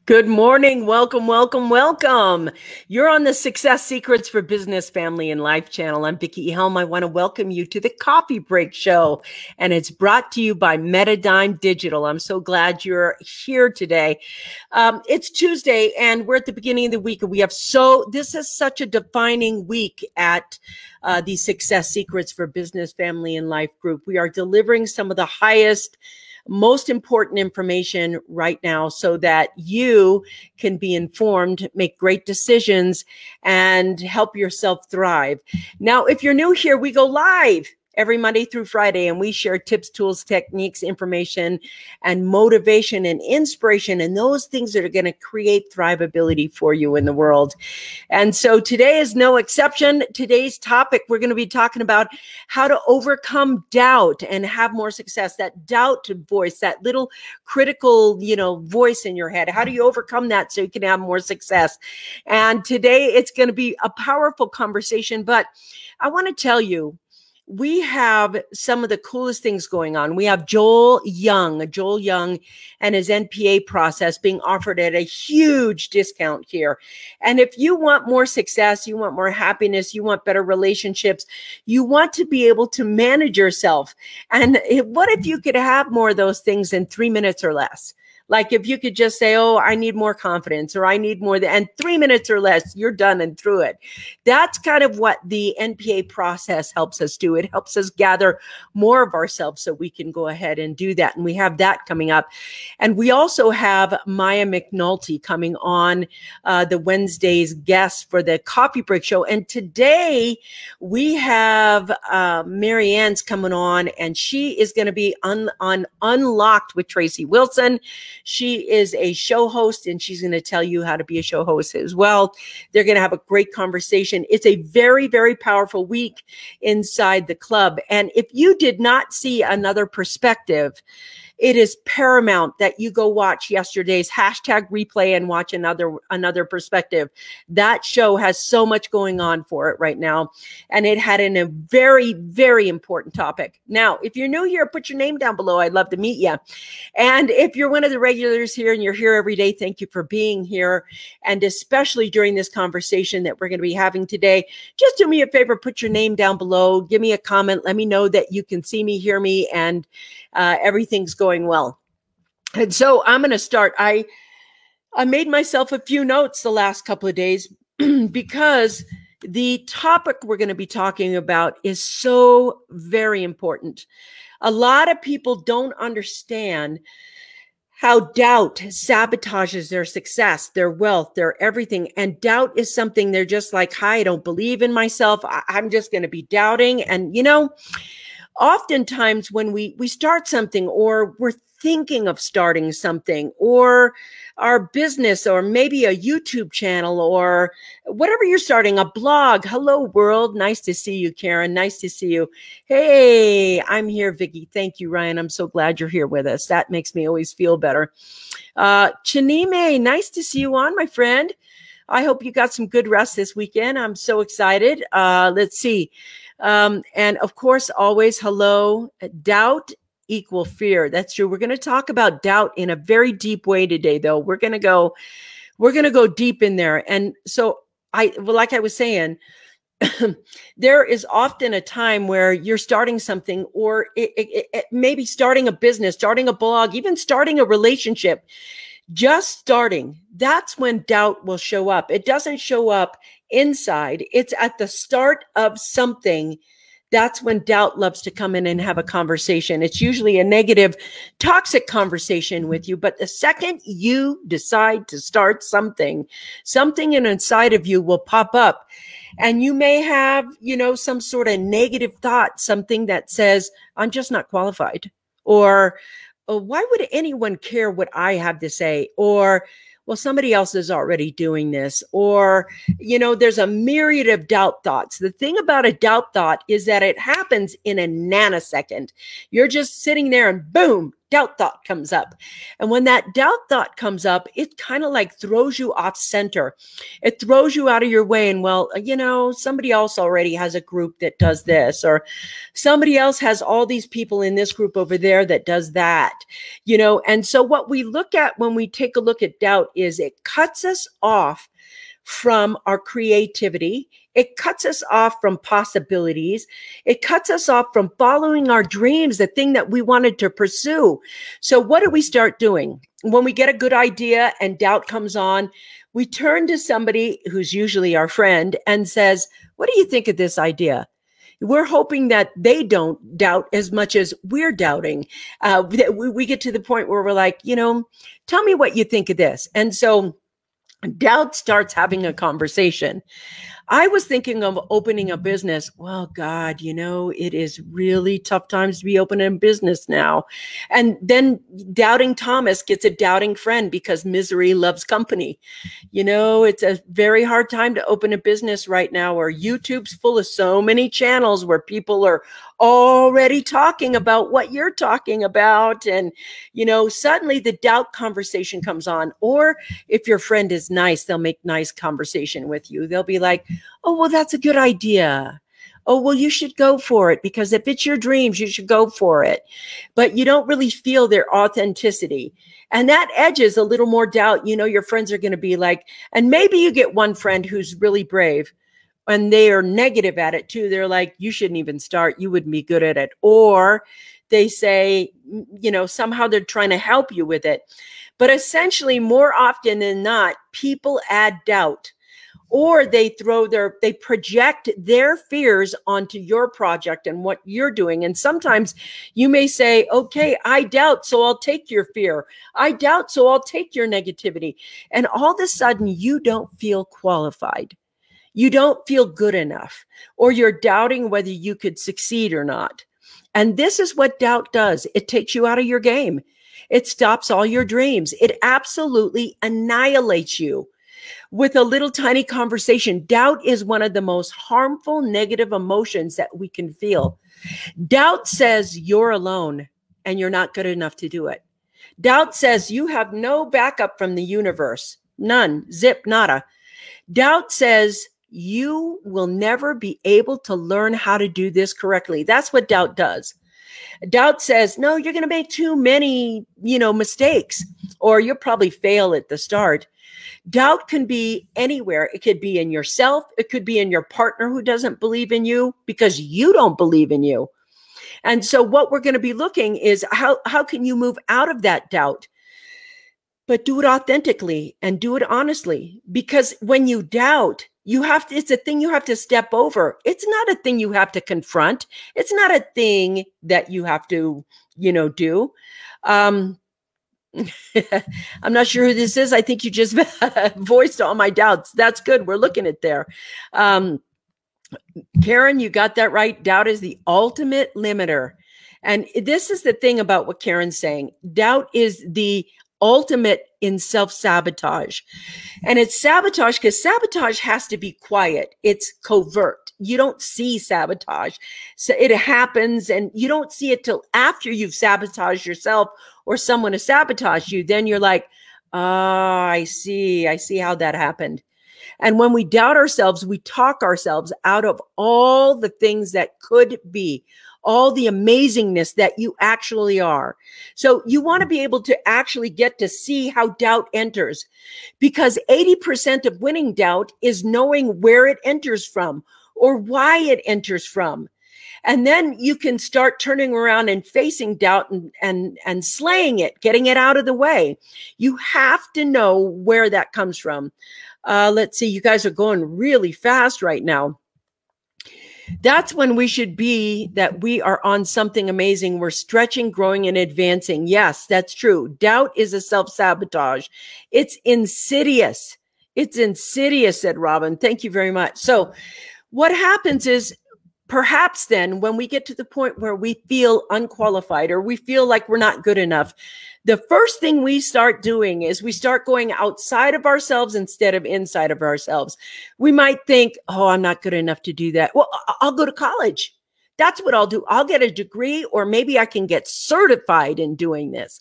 Good morning. Welcome, welcome, welcome. You're on the Success Secrets for Business, Family, and Life channel. I'm Vickie Helm. I want to welcome you to the Coffee Break Show, and it's brought to you by Metadime Digital. I'm so glad you're here today. It's Tuesday, and we're at the beginning of the week, and this is such a defining week at the Success Secrets for Business, Family, and Life group. We are delivering some of the highest, most important information right now so that you can be informed, make great decisions, and help yourself thrive. Now, if you're new here, we go live every Monday through Friday, and we share tips, tools, techniques, information, and motivation and inspiration, and those things that are going to create thrivability for you in the world. And so today is no exception. Today's topic, we're going to be talking about how to overcome doubt and have more success. That doubt voice, that little critical, voice in your head. How do you overcome that so you can have more success? And today it's going to be a powerful conversation, but I want to tell you, we have some of the coolest things going on. We have Joel Young and his NPA process being offered at a huge discount here. And if you want more success, you want more happiness, you want better relationships, you want to be able to manage yourself. And what if you could have more of those things in 3 minutes or less? Like if you could just say, oh, I need more confidence, or I need more, and 3 minutes or less, you're done and through it. That's kind of what the NPA process helps us do. It helps us gather more of ourselves so we can go ahead and do that. And we have that coming up. And we also have Maya McNulty coming on the Wednesday's guest for the Coffee Break Show. And today we have Mary Ann's coming on, and she is going to be on Unlocked with Tracy Wilson. She is a show host, and she's going to tell you how to be a show host as well. They're going to have a great conversation. It's a very, very powerful week inside the club. And if you did not see Another Perspective, it is paramount that you go watch yesterday's #replay and watch another perspective. That show has so much going on for it right now. And it had a very, very important topic. Now, if you're new here, put your name down below. I'd love to meet you. And if you're one of the regulars here and you're here every day, thank you for being here. And especially during this conversation that we're going to be having today, just do me a favor, put your name down below, give me a comment, let me know that you can see me, hear me, and everything's going well. And so I'm going to start. I made myself a few notes the last couple of days because the topic we're going to be talking about is so very important. A lot of people don't understand how doubt sabotages their success, their wealth, their everything. And doubt is something they're just like, hi, I don't believe in myself. I'm just going to be doubting. And, oftentimes when we start something, or we're thinking of starting something, or our business, or maybe a YouTube channel, or whatever you're starting, a blog. Hello, world. Nice to see you, Karen. Nice to see you. Hey, I'm here, Vickie. Thank you, Ryan. I'm so glad you're here with us. That makes me always feel better. Chinime, nice to see you on, my friend. I hope you got some good rest this weekend. I'm so excited. Let's see. And of course, always hello. Doubt equal fear. That's true. We're going to talk about doubt in a very deep way today, though. We're going to go deep in there. And so like I was saying, there is often a time where you're starting something, or it maybe starting a business, starting a blog, even starting a relationship. Just starting, that's when doubt will show up. It doesn't show up inside. It's at the start of something. That's when doubt loves to come in and have a conversation. It's usually a negative, toxic conversation with you. But the second you decide to start something inside of you will pop up. And you may have, some sort of negative thought, something that says, I'm just not qualified. Or, oh, why would anyone care what I have to say? Or, well, somebody else is already doing this. Or, there's a myriad of doubt thoughts. The thing about a doubt thought is that it happens in a nanosecond. You're just sitting there and boom, doubt thought comes up. And when that doubt thought comes up, it kind of like throws you off center. It throws you out of your way. And well, you know, somebody else already has a group that does this, or somebody else has all these people in this group over there that does that, you know. And so what we look at when we take a look at doubt is it cuts us off from our creativity. It cuts us off from possibilities. It cuts us off from following our dreams, the thing that we wanted to pursue. So what do we start doing? When we get a good idea and doubt comes on, we turn to somebody who's usually our friend and says, what do you think of this idea? We're hoping that they don't doubt as much as we're doubting. We get to the point where we're like, you know, tell me what you think of this. And so doubt starts having a conversation. I was thinking of opening a business. Well, God, you know, it is really tough times to be opening a business now. And then doubting Thomas gets a doubting friend because misery loves company. You know, it's a very hard time to open a business right now, where YouTube's full of so many channels where people are already talking about what you're talking about. And, you know, suddenly the doubt conversation comes on. Or if your friend is nice, they'll make nice conversation with you. They'll be like, oh, well, that's a good idea. Oh, well, you should go for it, because if it's your dreams, you should go for it. But you don't really feel their authenticity. And that edges a little more doubt. You know, your friends are going to be like, and maybe you get one friend who's really brave, and they are negative at it too. They're like, you shouldn't even start. You wouldn't be good at it. Or they say, you know, somehow they're trying to help you with it. But essentially, more often than not, people add doubt, or they project their fears onto your project and what you're doing. And sometimes you may say, okay, I doubt, so I'll take your fear. I doubt, so I'll take your negativity. And all of a sudden, you don't feel qualified. You don't feel good enough, or you're doubting whether you could succeed or not. And this is what doubt does. It takes you out of your game. It stops all your dreams. It absolutely annihilates you with a little tiny conversation. Doubt is one of the most harmful negative emotions that we can feel. Doubt says you're alone and you're not good enough to do it. Doubt says you have no backup from the universe. None. Zip, nada. Doubt says you will never be able to learn how to do this correctly. That's what doubt does. Doubt says, no, you're going to make too many, you know, mistakes, or you'll probably fail at the start. Doubt can be anywhere. It could be in yourself. It could be in your partner who doesn't believe in you because you don't believe in you. And so what we're going to be looking is how can you move out of that doubt? But do it authentically and do it honestly, because when you doubt, it's a thing you have to step over. It's not a thing you have to confront. It's not a thing that you have to, you know, do. I'm not sure who this is. I think you just voiced all my doubts. That's good. We're looking at there. Karen, you got that right. Doubt is the ultimate limiter. And this is the thing about what Karen's saying. Doubt is the ultimate in self-sabotage. And it's sabotage because sabotage has to be quiet. It's covert. You don't see sabotage. So it happens and you don't see it till after you've sabotaged yourself or someone has sabotaged you. Then you're like, oh, I see how that happened. And when we doubt ourselves, we talk ourselves out of all the things that could be, all the amazingness that you actually are. So you want to be able to actually get to see how doubt enters, because 80% of winning doubt is knowing where it enters from or why it enters from. And then you can start turning around and facing doubt and slaying it, getting it out of the way. You have to know where that comes from. Let's see, you guys are going really fast right now. That's when we should be that we are on something amazing. We're stretching, growing, and advancing. Yes, that's true. Doubt is a self-sabotage. It's insidious. It's insidious, said Robin. Thank you very much. So what happens is, perhaps then when we get to the point where we feel unqualified or we feel like we're not good enough, the first thing we start doing is we start going outside of ourselves instead of inside of ourselves. We might think, oh, I'm not good enough to do that. Well, I'll go to college. That's what I'll do. I'll get a degree, or maybe I can get certified in doing this.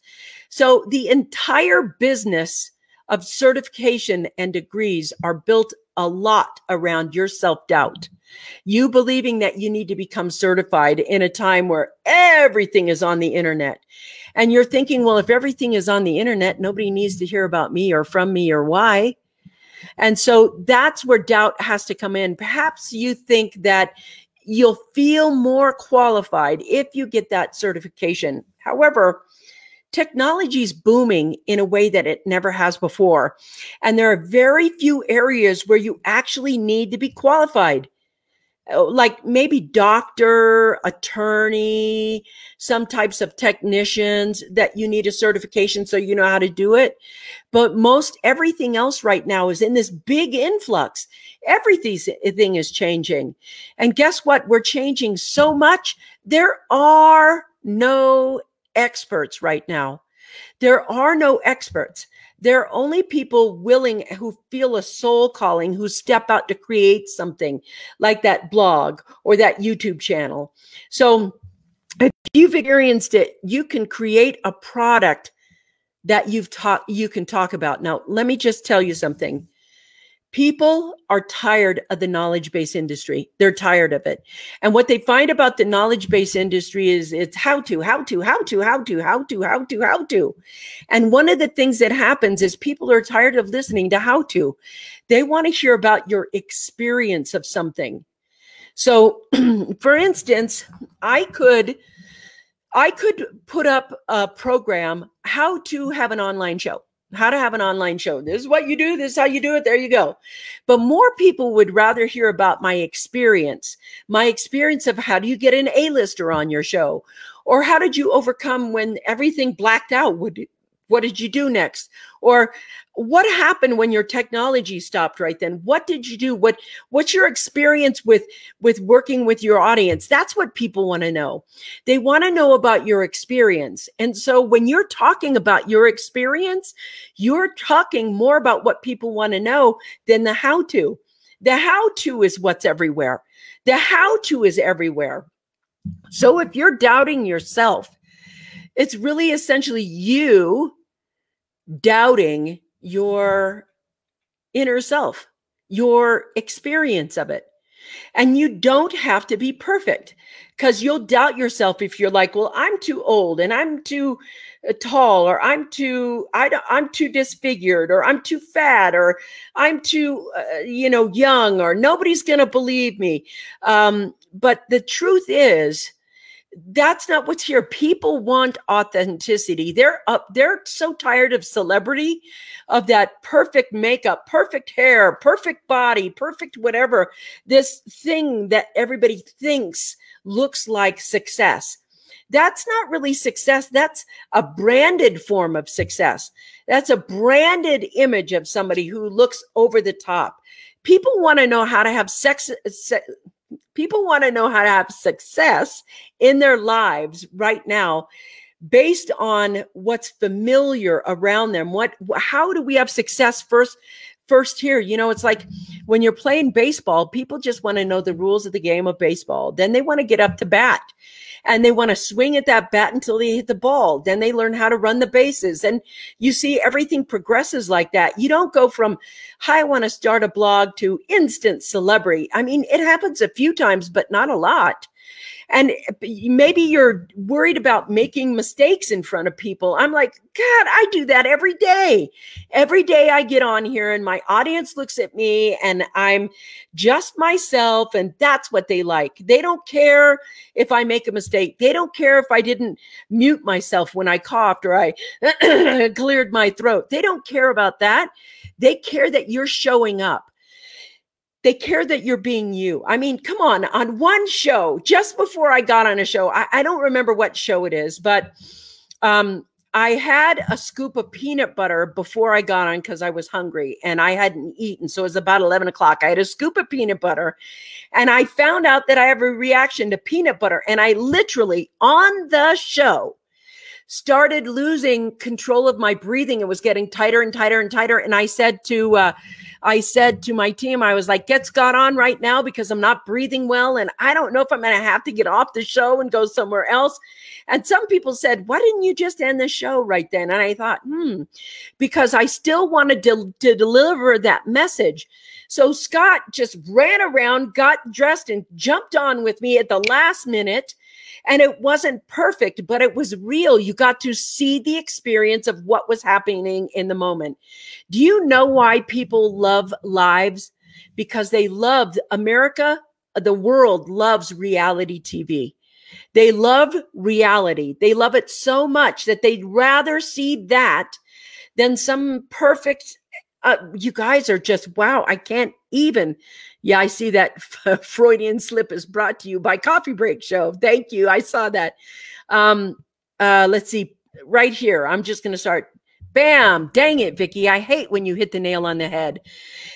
So the entire business of certification and degrees are built a lot around your self-doubt. You believing that you need to become certified in a time where everything is on the internet. And you're thinking, well, if everything is on the internet, nobody needs to hear about me or from me or why. And so that's where doubt has to come in. Perhaps you think that you'll feel more qualified if you get that certification. However, technology is booming in a way that it never has before. And there are very few areas where you actually need to be qualified. Like maybe doctor, attorney, some types of technicians that you need a certification so you know how to do it. But most everything else right now is in this big influx. Everything is changing. And guess what? We're changing so much. There are no experts right now. There are no experts. There are only people willing who feel a soul calling, who step out to create something like that blog or that YouTube channel. So if you've experienced it, you can create a product that you can talk about. Now, let me just tell you something. People are tired of the knowledge-based industry. They're tired of it. And what they find about the knowledge-based industry is it's how to. And one of the things that happens is people are tired of listening to how to. They want to hear about your experience of something. So for instance, I could put up a program, how to have an online show. How to have an online show. This is what you do. This is how you do it. There you go. But more people would rather hear about my experience of how do you get an A-lister on your show? Or how did you overcome when everything blacked out? What did you do next? Or what happened when your technology stopped right then? What did you do? What's your experience with working with your audience? That's what people want to know. They want to know about your experience. And so when you're talking about your experience, you're talking more about what people want to know than the how-to. The how-to is what's everywhere. The how-to is everywhere. So if you're doubting yourself, it's really essentially you doubting your inner self, your experience of it. And you don't have to be perfect, because you'll doubt yourself if you're like, well, I'm too old and I'm too tall, or I'm too disfigured, or I'm too fat, or I'm too, young, or nobody's going to believe me. But the truth is, that's not what's here. People want authenticity. They're so tired of celebrity, of that perfect makeup, perfect hair, perfect body, perfect whatever, this thing that everybody thinks looks like success. That's not really success. That's a branded form of success. That's a branded image of somebody who looks over the top. People want to know how to have People want to know how to have success in their lives right now based on what's familiar around them. How do we have success first here? It's like when you're playing baseball, people just want to know the rules of the game of baseball. Then they want to get up to bat and they want to swing at that bat until they hit the ball. Then they learn how to run the bases. And you see, everything progresses like that. You don't go from, hi, I want to start a blog, to instant celebrity. I mean, it happens a few times, but not a lot. And maybe you're worried about making mistakes in front of people. I'm like, God, I do that every day. Every day I get on here and my audience looks at me and I'm just myself, and that's what they like. They don't care if I make a mistake. They don't care if I didn't mute myself when I coughed or I cleared my throat. They don't care about that. They care that you're showing up. They care that you're being you. I mean, come on one show, just before I got on a show, I don't remember what show it is, but I had a scoop of peanut butter before I got on because I was hungry and I hadn't eaten. So it was about 11 o'clock. I had a scoop of peanut butter and I found out that I have a reaction to peanut butter. And I literally, on the show, started losing control of my breathing. It was getting tighter and tighter and tighter. And I said to I said to my team, I was like, get Scott on right now because I'm not breathing well. And I don't know if I'm going to have to get off the show and go somewhere else. And some people said, why didn't you just end the show right then? And I thought, because I still wanted to deliver that message. So Scott just ran around, got dressed, and jumped on with me at the last minute. And it wasn't perfect, but it was real. You got to see the experience of what was happening in the moment. Do you know why people love lives? Because they loved America. The world loves reality TV. They love reality. They love it so much that they'd rather see that than some perfect, you guys are just, wow, I can't even. Yeah, I see that Freudian slip is brought to you by Coffee Break Show. Thank you. I saw that. Let's see, right here. I'm just going to start. Bam. Dang it, Vickie. I hate when you hit the nail on the head.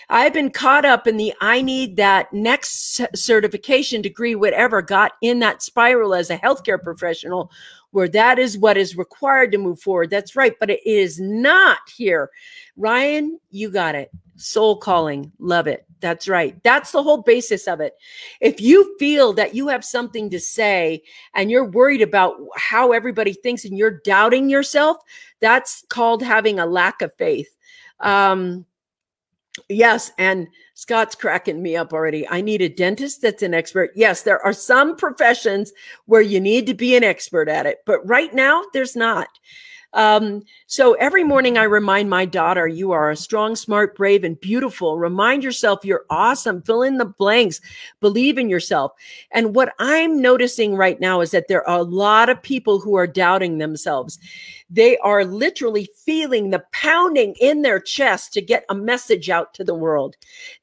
I've been caught up in the I need that next certification degree, whatever, got in that spiral as a healthcare professional where that is what is required to move forward. That's right. But it is not here. Ryan, you got it. Soul calling. Love it. That's right. That's the whole basis of it. If you feel that you have something to say and you're worried about how everybody thinks and you're doubting yourself, that's called having a lack of faith. Yes. And Scott's cracking me up already. I need a dentist that's an expert. Yes, there are some professions where you need to be an expert at it, but right now there's not. So every morning I remind my daughter, you are a strong, smart, brave, and beautiful. Remind yourself you're awesome. Fill in the blanks. Believe in yourself. And what I'm noticing right now is that there are a lot of people who are doubting themselves. They are literally feeling the pounding in their chest to get a message out to the world.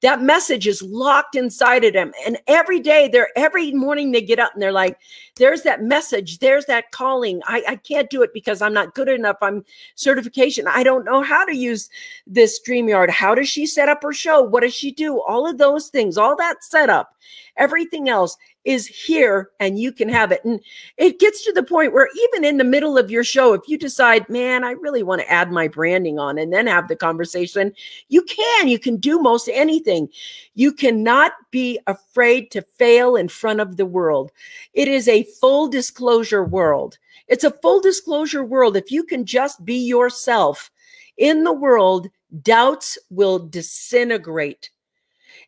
That message is locked inside of them. And every day, every morning they get up and they're like, there's that message. There's that calling. I can't do it because I'm not good enough. I'm certification. I don't know how to use this StreamYard. How does she set up her show? What does she do? All of those things, all that setup, everything else is here and you can have it. And it gets to the point where even in the middle of your show, if you decide, man, I really want to add my branding on and then have the conversation, you can do most anything. You cannot be afraid to fail in front of the world. It is a full disclosure world. It's a full disclosure world. If you can just be yourself in the world, doubts will disintegrate.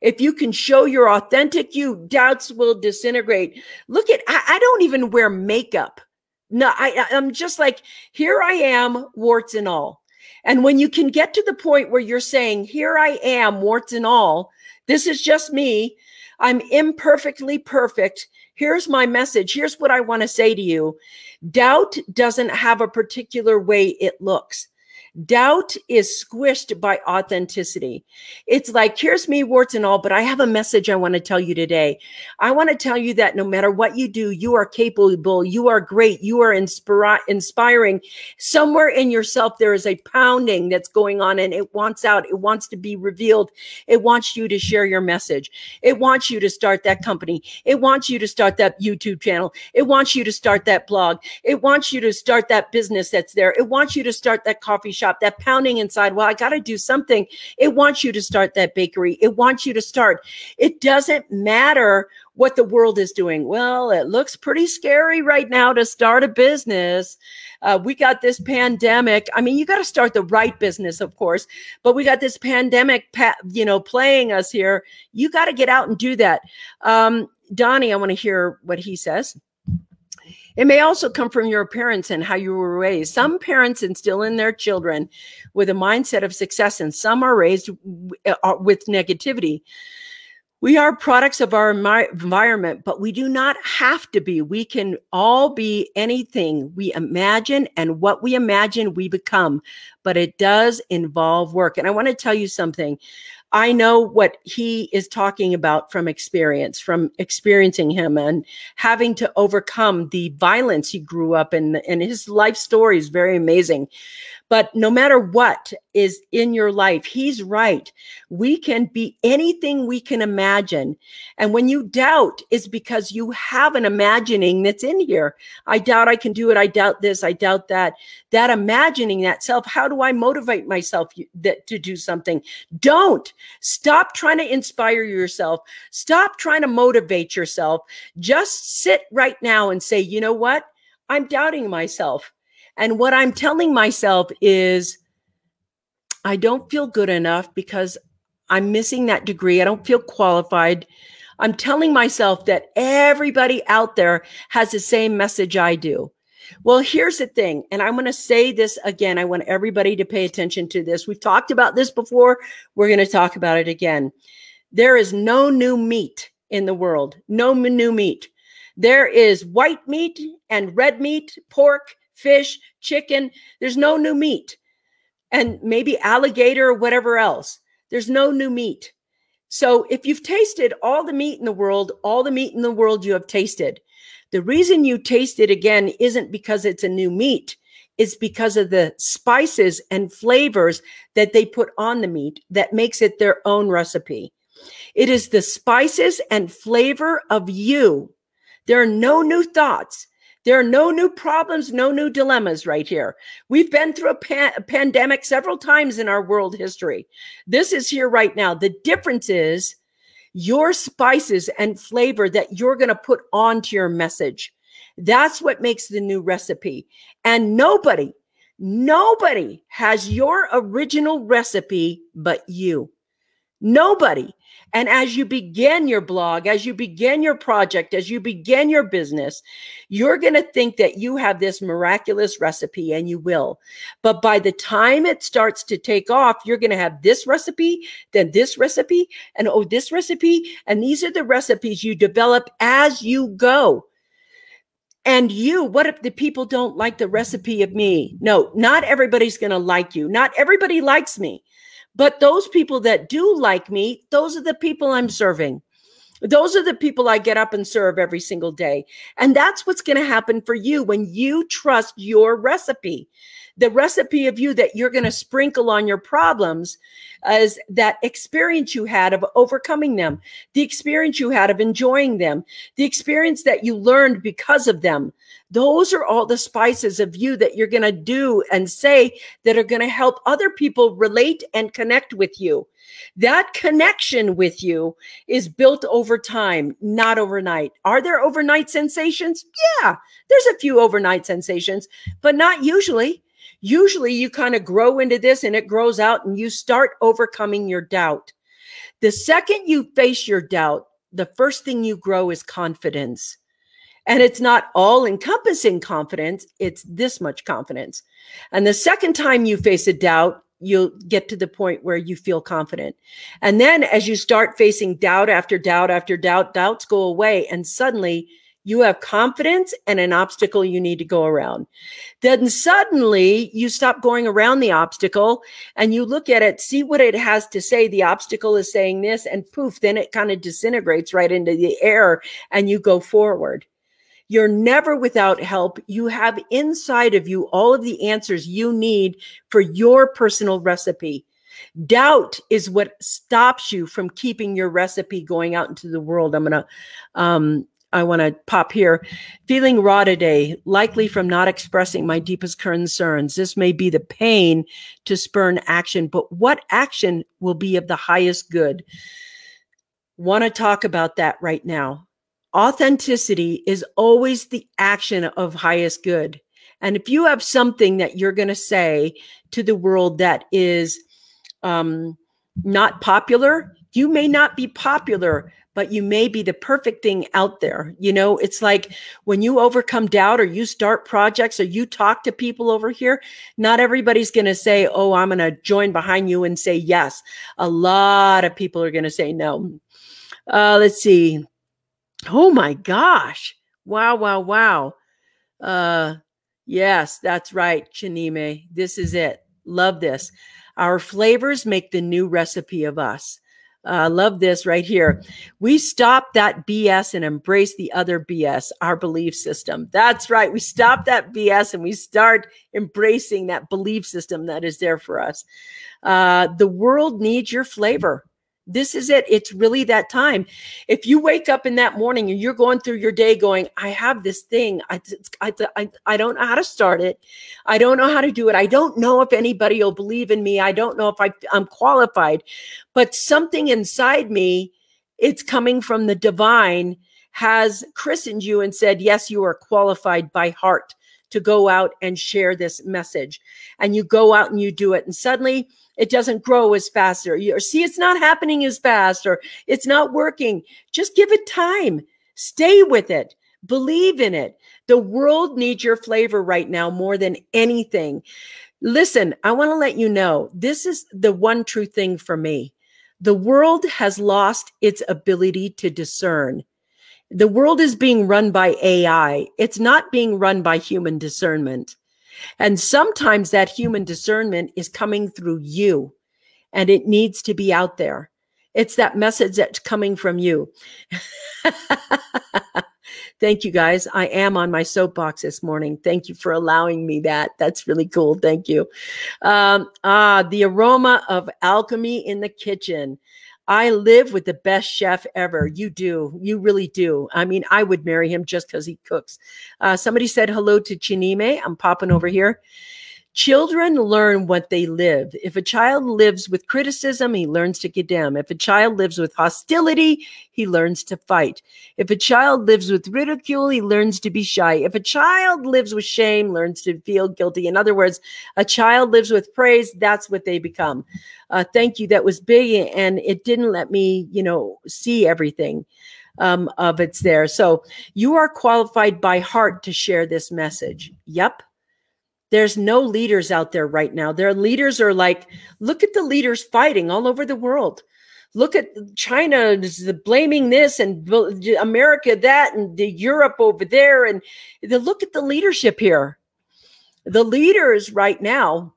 If you can show your authentic you, doubts will disintegrate. Look at, I don't even wear makeup. No, I'm just like, here I am, warts and all. And when you can get to the point where you're saying, here I am, warts and all, this is just me. I'm imperfectly perfect. Here's my message. Here's what I want to say to you. Doubt doesn't have a particular way it looks. Doubt is squished by authenticity. It's like, here's me, warts and all, but I have a message I want to tell you today. I want to tell you that no matter what you do, you are capable, you are great, you are inspiring. Somewhere in yourself, there is a pounding that's going on and it wants out. It wants to be revealed. It wants you to share your message. It wants you to start that company. It wants you to start that YouTube channel. It wants you to start that blog. It wants you to start that business that's there. It wants you to start that coffee shop. That pounding inside, well, I got to do something. It wants you to start that bakery. It wants you to start. It doesn't matter what the world is doing. Well, it looks pretty scary right now to start a business. We got this pandemic. I mean, you got to start the right business, of course, but we got this pandemic, playing us here. You got to get out and do that. Donnie, I want to hear what he says. It may also come from your parents and how you were raised. Some parents instill in their children with a mindset of success, and some are raised with negativity. We are products of our environment, but we do not have to be. We can all be anything we imagine, and what we imagine, we become. But it does involve work. And I want to tell you something. I know what he is talking about from experience, from experiencing him and having to overcome the violence he grew up in. And his life story is very amazing. But no matter what is in your life, he's right. We can be anything we can imagine. And when you doubt, it's because you have an imagining that's in here. I doubt I can do it. I doubt this. I doubt that. That imagining, that self, how do I motivate myself to do something? Don't. Stop trying to inspire yourself. Stop trying to motivate yourself. Just sit right now and say, you know what? I'm doubting myself. And what I'm telling myself is, I don't feel good enough because I'm missing that degree. I don't feel qualified. I'm telling myself that everybody out there has the same message I do. Well, here's the thing, and I'm going to say this again. I want everybody to pay attention to this. We've talked about this before. We're going to talk about it again. There is no new meat in the world. No new meat. There is white meat and red meat, pork, fish, chicken. There's no new meat. And maybe alligator or whatever else. There's no new meat. So if you've tasted all the meat in the world, all the meat in the world you have tasted, the reason you taste it again isn't because it's a new meat. It's because of the spices and flavors that they put on the meat that makes it their own recipe. It is the spices and flavor of you. There are no new thoughts. There are no new problems, no new dilemmas right here. We've been through a pandemic several times in our world history. This is here right now. The difference is your spices and flavor that you're going to put onto your message. That's what makes the new recipe. And nobody has your original recipe but you. Nobody. And as you begin your blog, as you begin your project, as you begin your business, you're going to think that you have this miraculous recipe, and you will. But by the time it starts to take off, you're going to have this recipe, then this recipe, and oh, this recipe. And these are the recipes you develop as you go. And you, what if the people don't like the recipe of me? No, not everybody's going to like you. Not everybody likes me. But those people that do like me, those are the people I'm serving. Those are the people I get up and serve every single day. And that's what's going to happen for you when you trust your recipe. The recipe of you that you're going to sprinkle on your problems is that experience you had of overcoming them, the experience you had of enjoying them, the experience that you learned because of them. Those are all the spices of you that you're going to do and say that are going to help other people relate and connect with you. That connection with you is built over time, not overnight. Are there overnight sensations? Yeah, there's a few overnight sensations, but not usually. Usually you kind of grow into this and it grows out and you start overcoming your doubt. The second you face your doubt, the first thing you grow is confidence. And it's not all encompassing confidence. It's this much confidence. And the second time you face a doubt, you'll get to the point where you feel confident. And then as you start facing doubt after doubt after doubt, doubts go away. And suddenly you have confidence and an obstacle you need to go around. Then suddenly you stop going around the obstacle and you look at it, see what it has to say. The obstacle is saying this, and poof, then it kind of disintegrates right into the air and you go forward. You're never without help. You have inside of you all of the answers you need for your personal recipe. Doubt is what stops you from keeping your recipe going out into the world. I want to pop here. Feeling raw today, likely from not expressing my deepest concerns. This may be the pain to spurn action, but what action will be of the highest good? Want to talk about that right now. Authenticity is always the action of highest good. And if you have something that you're going to say to the world that is not popular, you may not be popular, but you may be the perfect thing out there. You know, it's like when you overcome doubt or you start projects or you talk to people over here, not everybody's going to say, oh, I'm going to join behind you and say yes. A lot of people are going to say no. Let's see. Oh my gosh. Wow, wow, wow. Yes, that's right, Chinime. This is it. Love this. Our flavors make the new recipe of us. I love this right here. We stop that BS and embrace the other BS, our belief system. That's right. We stop that BS and we start embracing that belief system that is there for us. The world needs your flavor. This is it. It's really that time. If you wake up in that morning and you're going through your day going, I have this thing. I don't know how to start it. I don't know how to do it. I don't know if anybody will believe in me. I don't know if I'm qualified, but something inside me, it's coming from the divine, has christened you and said, yes, you are qualified by heart to go out and share this message. And you go out and you do it. And suddenly it doesn't grow as fast, or you see it's not happening as fast, or it's not working. Just give it time. Stay with it. Believe in it. The world needs your flavor right now more than anything. Listen, I want to let you know, this is the one true thing for me. The world has lost its ability to discern. The world is being run by AI. It's not being run by human discernment. And sometimes that human discernment is coming through you, and it needs to be out there. It's that message that's coming from you. Thank you, guys. I am on my soapbox this morning. Thank you for allowing me that. That's really cool. Thank you. The aroma of alchemy in the kitchen. I live with the best chef ever. You do. You really do. I mean, I would marry him just because he cooks. Somebody said hello to Chinime. I'm popping over here. Children learn what they live. If a child lives with criticism, he learns to condemn. If a child lives with hostility, he learns to fight. If a child lives with ridicule, he learns to be shy. If a child lives with shame, learns to feel guilty. In other words, a child lives with praise, that's what they become. Thank you. That was big, and it didn't let me, see everything of it's there. So you are qualified by heart to share this message. Yep. There's no leaders out there right now. Their leaders are like, look at the leaders fighting all over the world. Look at China blaming this, and America that, and Europe over there. And look at the leadership here. The leaders right now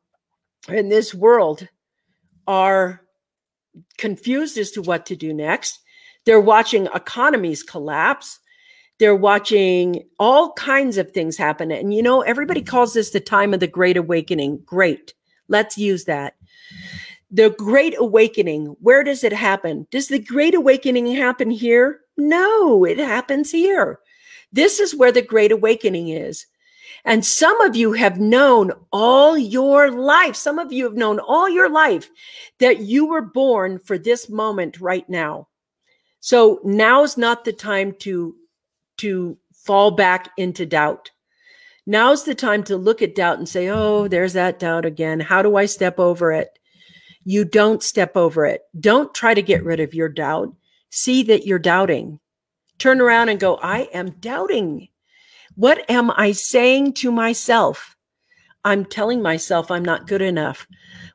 in this world are confused as to what to do next. They're watching economies collapse. They're watching all kinds of things happen. And, everybody calls this the time of the Great Awakening. Great. Let's use that. The Great Awakening, where does it happen? Does the Great Awakening happen here? No, it happens here. This is where the Great Awakening is. And some of you have known all your life. Some of you have known all your life that you were born for this moment right now. So now's not the time to fall back into doubt. Now's the time to look at doubt and say, oh, there's that doubt again. How do I step over it? You don't step over it. Don't try to get rid of your doubt. See that you're doubting. Turn around and go, I am doubting. What am I saying to myself? I'm telling myself I'm not good enough.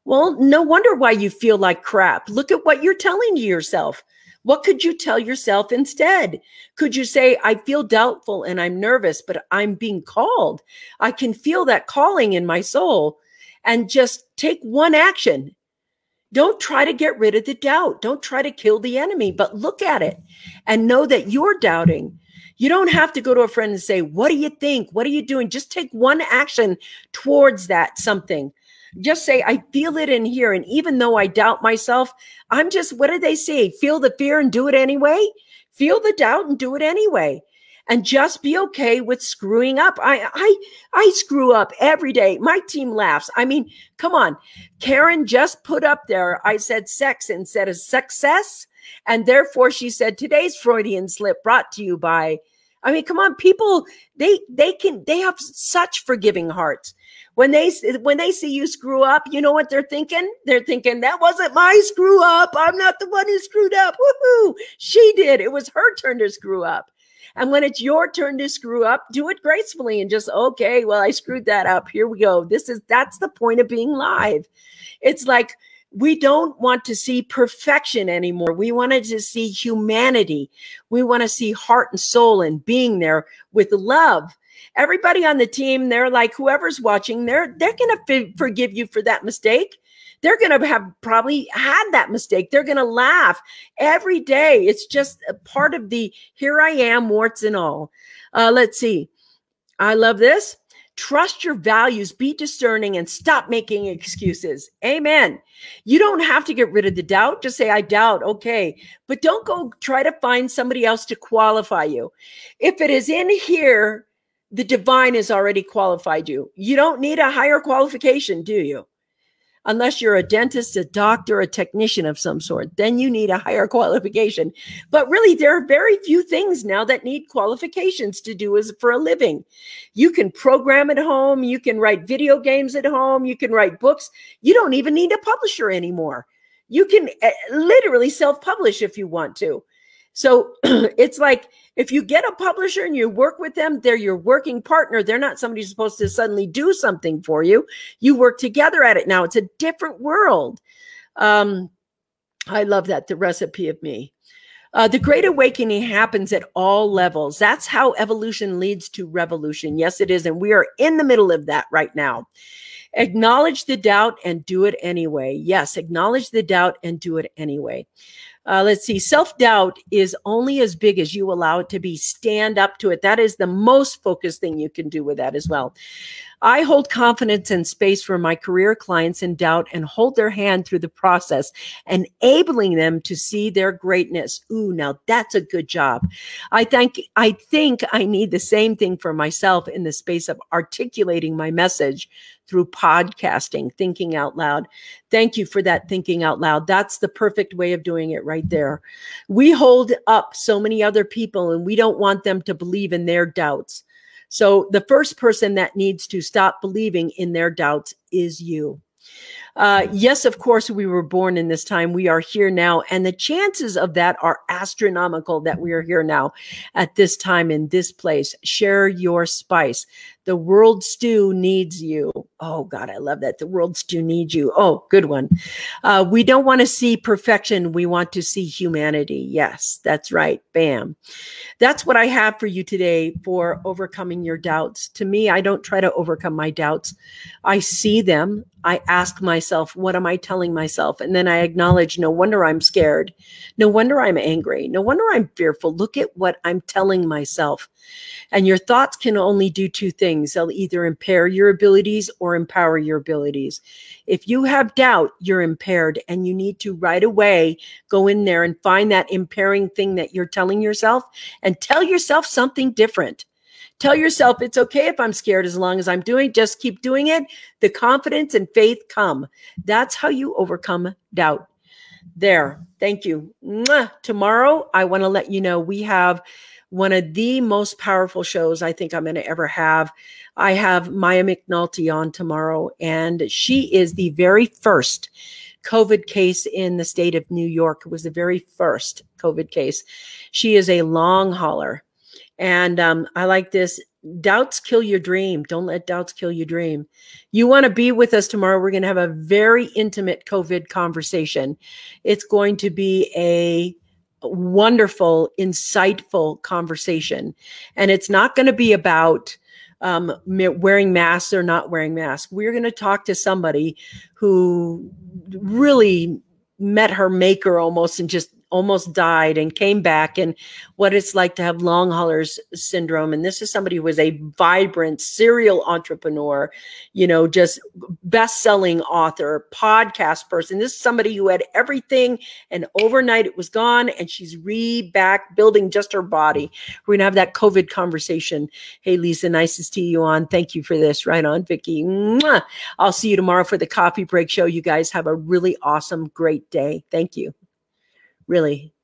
Well, no wonder why you feel like crap. Look at what you're telling to yourself. What could you tell yourself instead? Could you say, I feel doubtful and I'm nervous, but I'm being called. I can feel that calling in my soul, and just take one action. Don't try to get rid of the doubt. Don't try to kill the enemy, but look at it and know that you're doubting. You don't have to go to a friend and say, what do you think? What are you doing? Just take one action towards that something. Just say, I feel it in here. And even though I doubt myself, I'm just, what did they say? Feel the fear and do it anyway. Feel the doubt and do it anyway. And just be okay with screwing up. I screw up every day. My team laughs. I mean, come on. Karen just put up there, I said sex instead of success. And therefore she said, today's Freudian slip brought to you by, I mean, come on, people, they have such forgiving hearts. When they see you screw up, you know what they're thinking? They're thinking, that wasn't my screw up. I'm not the one who screwed up. Woohoo! She did. It was her turn to screw up. And when it's your turn to screw up, do it gracefully and just, okay, well, I screwed that up. Here we go. That's the point of being live. It's like, we don't want to see perfection anymore. We wanted to see humanity. We want to see heart and soul and being there with love. Everybody on the team, they're like, whoever's watching, they're going to forgive you for that mistake. They're going to have probably had that mistake. They're going to laugh every day. It's just a part of the here I am, warts and all. Let's see. I love this. Trust your values, be discerning, and stop making excuses. Amen. You don't have to get rid of the doubt. Just say, I doubt. Okay. But don't go try to find somebody else to qualify you. If it is in here, the divine has already qualified you. You don't need a higher qualification, do you? Unless you're a dentist, a doctor, a technician of some sort, then you need a higher qualification. But really, there are very few things now that need qualifications to do as for a living. You can program at home. You can write video games at home. You can write books. You don't even need a publisher anymore. You can literally self-publish if you want to. So it's like if you get a publisher and you work with them, they're your working partner. They're not somebody who's supposed to suddenly do something for you. You work together at it now. It's a different world. I love that, the recipe of me. The Great Awakening happens at all levels. That's how evolution leads to revolution. Yes, it is. And we are in the middle of that right now. Acknowledge the doubt and do it anyway. Yes, acknowledge the doubt and do it anyway. Let's see. Self-doubt is only as big as you allow it to be. Stand up to it. That is the most focused thing you can do with that as well. I hold confidence and space for my career clients in doubt and hold their hand through the process, enabling them to see their greatness. Ooh, now that's a good job. I think I need the same thing for myself in the space of articulating my message through podcasting, thinking out loud. Thank you for that thinking out loud. That's the perfect way of doing it right there. We hold up so many other people and we don't want them to believe in their doubts. So the first person that needs to stop believing in their doubts is you. Yes, of course, we were born in this time. We are here now. And the chances of that are astronomical that we are here now at this time in this place. Share your spice. The world stew needs you. Oh, God, I love that. The world stew needs you. Oh, good one. We don't want to see perfection. We want to see humanity. Yes, that's right. Bam. That's what I have for you today for overcoming your doubts. To me, I don't try to overcome my doubts. I see them. I ask myself, what am I telling myself? And then I acknowledge, no wonder I'm scared. No wonder I'm angry. No wonder I'm fearful. Look at what I'm telling myself. And your thoughts can only do two things. They'll either impair your abilities or empower your abilities. If you have doubt, you're impaired, and you need to right away go in there and find that impairing thing that you're telling yourself and tell yourself something different. Tell yourself it's okay if I'm scared as long as I'm doing, just keep doing it. The confidence and faith come. That's how you overcome doubt. There. Thank you. Mwah. Tomorrow, I want to let you know we have one of the most powerful shows I think I'm going to ever have. I have Maya McNulty on tomorrow, and she is the very first COVID case in the state of New York. It was the very first COVID case. She is a long hauler. And I like this. Doubts kill your dream. Don't let doubts kill your dream. You want to be with us tomorrow. We're going to have a very intimate COVID conversation. It's going to be a wonderful, insightful conversation. And it's not going to be about wearing masks or not wearing masks. We're going to talk to somebody who really met her maker almost and just almost died and came back, and what it's like to have long haulers syndrome. And this is somebody who was a vibrant serial entrepreneur, you know, just best-selling author, podcast person. This is somebody who had everything, and overnight it was gone, and she's back building just her body. We're going to have that COVID conversation. Hey, Lisa, nice to see you on. Thank you for this. Right on, Vickie. Mwah. I'll see you tomorrow for the Coffee Break Show. You guys have a really awesome, great day. Thank you. Really.